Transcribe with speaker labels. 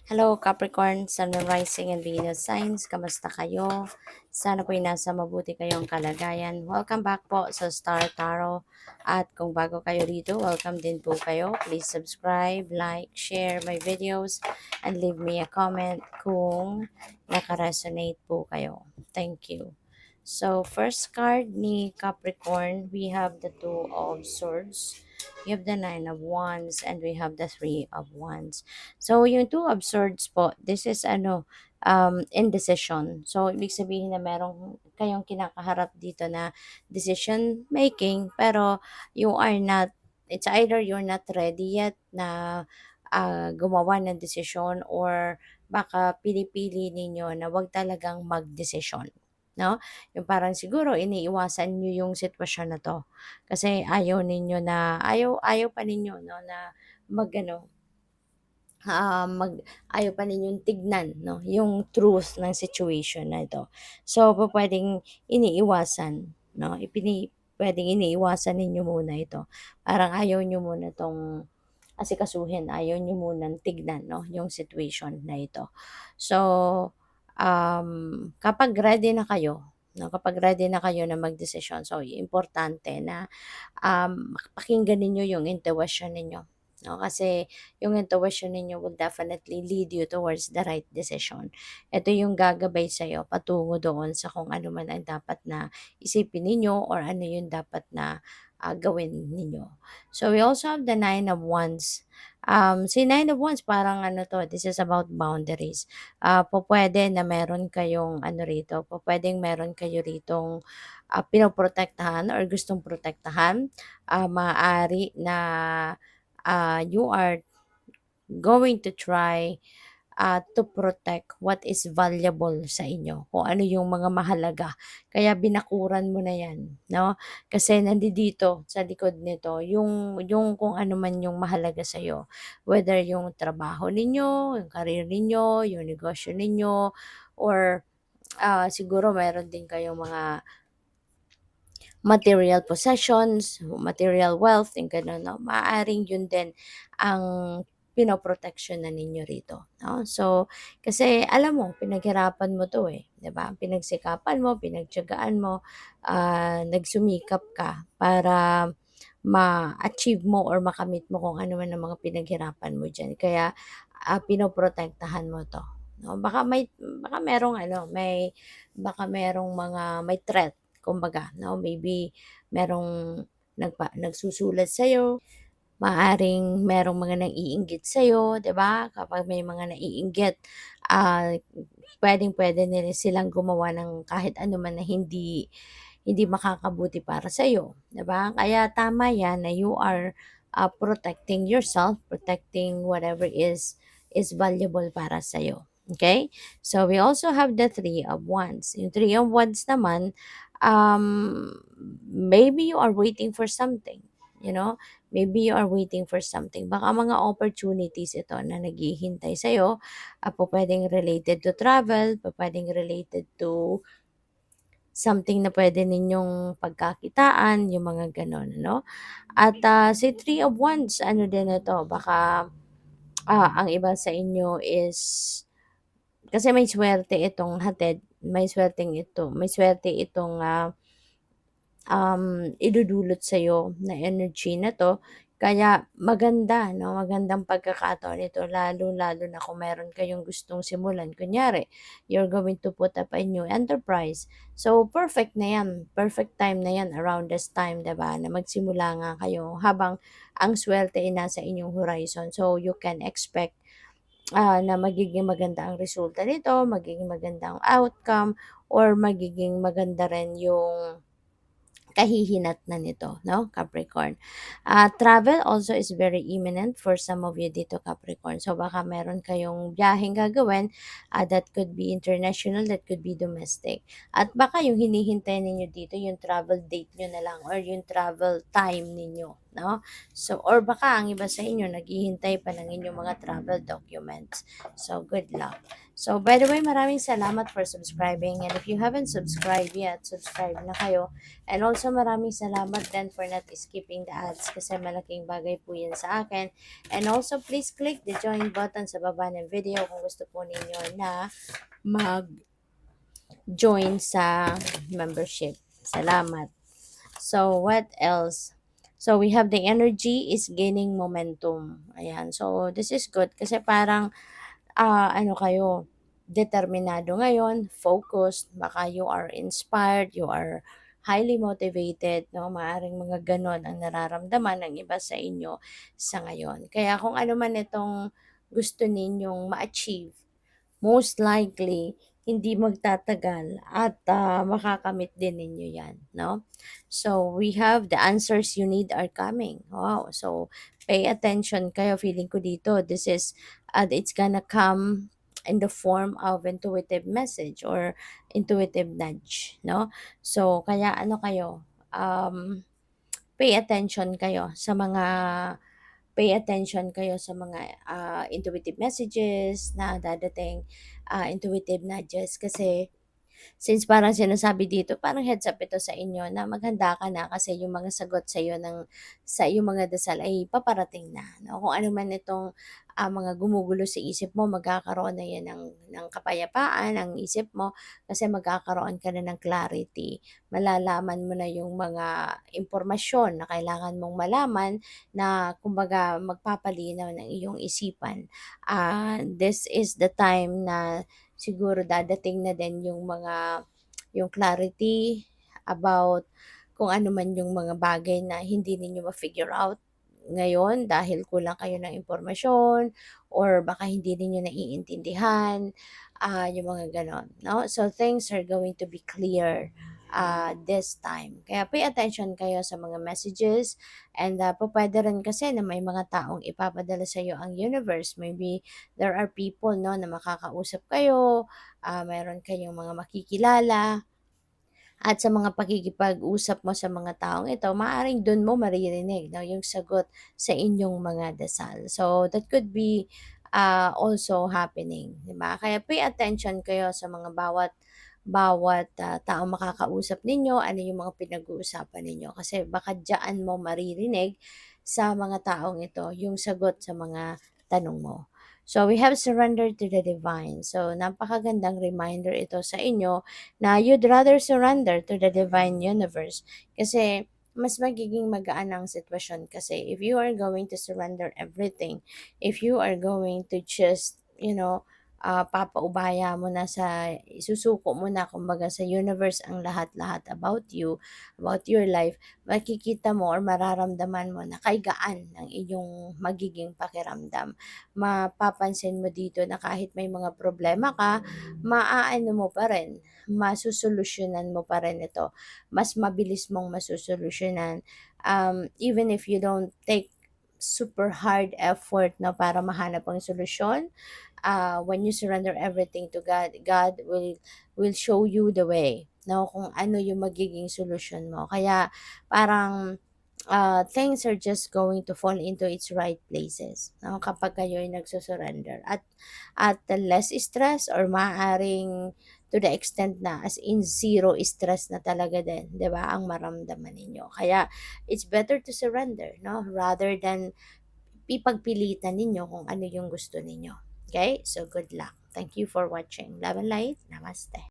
Speaker 1: Hello Capricorn, Sun, Moon, Rising, and Venus signs. Kamusta kayo? Sana po'y nasa mabuti kayong kalagayan. Welcome back po sa Star Tarot. At kung bago kayo dito, welcome din po kayo. Please subscribe, like, share my videos, and leave me a comment kung nakaresonate po kayo. Thank you. So, first card ni Capricorn, we have the Two of Swords. We have the Nine of Wands, and we have the Three of Wands. So, yung Two of Swords po, this is indecision. So, ibig sabihin na merong kayong kinakaharap dito na decision making, pero you are not, it's either you're not ready yet na gumawa ng desisyon, or baka pinipili ninyo na wag talagang magdesisyon. No? Yung parang siguro iniiwasan nyo yung sitwasyon na to. Kasi ayaw ninyo na, ayaw pa ninyo, no, na magano ayaw pa ninyong tignan, no, yung truth ng situation na ito. So, puwedeng iniiwasan, no, puwedeng iniiwasan ninyo muna ito. Parang ayaw niyo muna 'tong asikasuhin, ayaw niyo munang tignan, no, yung situation na ito. So, kapag ready na kayo, no, kapag ready na kayo na magdesisyon, so importante na pakinggan ninyo yung intuition ninyo. No, kasi yung intuition ninyo will definitely lead you towards the right decision. Ito yung gagabay sa'yo patungo doon sa kung ano man ang dapat na isipin ninyo, or ano yung dapat na gawin ninyo. So we also have the Nine of Wands. Si Nine of Wands, parang ano to, this is about boundaries. Pwede na meron kayong ano rito, pwedeng meron kayo ritong pinoprotektahan or gustong protektahan. Maaari na you are going to try to protect what is valuable sa inyo, kung ano yung mga mahalaga. Kaya binakuran mo na yan, no? Kasi nandito sa likod nito, yung kung ano man yung mahalaga sa iyo. Whether yung trabaho ninyo, yung career ninyo, yung negosyo ninyo, or siguro meron din kayong mga material possessions, material wealth, yung gano'n, no? Maaaring yun din ang pinoproteksyon na ninyo rito, no? So, kasi alam mo, pinaghirapan mo to eh, 'di ba? Pinagsikapan mo, pinagtiyagaan mo, nagsumikap ka para ma-achieve mo or makamit mo kung ano man ang mga pinaghirapan mo diyan. Kaya pinoprotektahan mo to, no? Baka merong ano, baka merong mga may threat, kumbaga, no? Maybe merong nagsusulat sa'yo, maaring merong mga naiinggit sa'yo, 'di ba? Kapag may mga naiinggit, ah, puwedeng-puwede nila silang gumawa ng kahit ano man na hindi hindi makakabuti para sa'yo, 'di ba? Kaya tama 'yan na you are protecting yourself, protecting whatever is valuable para sa'yo. Okay? So, we also have the Three of Wands. Yung Three of Wands naman, maybe you are waiting for something, you know? Maybe you are waiting for something. Baka mga opportunities ito na naghihintay sa'yo. Puwedeng related to travel, puwedeng related to something na pwede ninyong pagkakitaan, yung mga gano'n, no? At si Three of Wands, ano din ito, baka ang iba sa inyo is, kasi may swerte itong idudulot sa'yo na energy na 'to. Kaya maganda, 'no, magandang pagkakataon ito, lalong-lalo na kung meron kayong gustong simulan. Kunyari, you're going to put up a new enterprise. So, perfect na 'yan, perfect time na 'yan around this time, 'di ba, na magsimula nga kayo habang ang swerte ay nasa inyong horizon. So, you can expect na magiging maganda ang resulta nito, magiging maganda ang outcome, or magiging maganda rin yung kahihinatnan nito, no, Capricorn. Travel also is very imminent for some of you dito, Capricorn. So, baka meron kayong biyaheng gagawin, that could be international, that could be domestic. At baka yung hinihintay ninyo dito, yung travel date nyo na lang, or yung travel time ninyo. no? So, or baka ang iba sa inyo naghihintay pa ng inyong mga travel documents. So, good luck. So, by the way, maraming salamat for subscribing. And if you haven't subscribed yet, subscribe na kayo. And also, maraming salamat din for not skipping the ads kasi malaking bagay po yan sa akin. And also, please click the join button sa baba ng video kung gusto po ninyo na mag-join sa membership. Salamat. So, what else? So, we have the energy is gaining momentum. Ayan. So, this is good kasi parang, ano kayo, determinado ngayon, focused, baka you are inspired, you are highly motivated, no? Maaring mga ganon ang nararamdaman ng iba sa inyo sa ngayon. Kaya kung ano man itong gusto ninyong ma-achieve, most likely, hindi magtatagal at makakamit din ninyo yan, no? So, we have the answers you need are coming. Wow. So, pay attention kayo. Feeling ko dito, this is, it's gonna come in the form of intuitive message or intuitive nudge, no? So, kaya ano kayo, pay attention kayo sa mga intuitive messages na dadating, intuitive nudges kasi since parang sinasabi dito, parang heads up ito sa inyo na maghanda ka na kasi yung mga sagot sa iyo sa iyong mga dasal ay paparating na. No? Kung ano man itong mga gumugulo sa isip mo, magkakaroon na yan ng kapayapaan ang isip mo kasi magkakaroon ka na ng clarity. Malalaman mo na yung mga impormasyon na kailangan mong malaman na kumbaga magpapalinaw ng iyong isipan. This is the time na siguro dadating na din yung clarity about kung ano man yung mga bagay na hindi ninyo ma-figure out ngayon dahil kulang kayo ng impormasyon or baka hindi ninyo naiintindihan, yung mga gano'n, no? So, things are going to be clear this time. Kaya pay attention kayo sa mga messages and pupuwede rin kasi na may mga taong ipapadala sa iyo ang universe. Maybe there are people, no, na makakausap kayo, meron kayong mga makikilala at sa mga pakikipag-usap mo sa mga taong ito, maaaring dun mo maririnig, 'no, yung sagot sa inyong mga dasal. So, that could be, also happening, 'di ba? Kaya pay attention kayo sa mga bawat taong makakausap ninyo, ano yung mga pinag-uusapan ninyo. Kasi baka diyaan mo maririnig sa mga taong ito yung sagot sa mga tanong mo. So, we have surrender to the divine. So, napakagandang reminder ito sa inyo na you'd rather surrender to the divine universe kasi mas magiging magaan ang sitwasyon kasi if you are going to surrender everything, if you are going to just, papaubaya mo na isusuko mo na kumbaga sa universe ang lahat-lahat about you, about your life, makikita mo or mararamdaman mo na kaigaan ng iyong magiging pakiramdam. Mapapansin mo dito na kahit may mga problema ka, maaano mo pa rin, masusolusyunan mo pa rin ito. Mas mabilis mong masusolusyunan. Even if you don't take super hard effort na para mahanap ang solusyon, when you surrender everything to God, God will show you the way, no? Kung ano yung magiging solusyon mo. Kaya parang things are just going to fall into its right places, no? Kapag kayo ay nagsusurrender at less stress or maaring to the extent na as in zero stress na talaga din, 'di ba? Ang maramdaman ninyo. Kaya it's better to surrender, no? Rather than ipagpilitan ninyo kung ano yung gusto ninyo. Okay? So, good luck. Thank you for watching. Love and light. Namaste.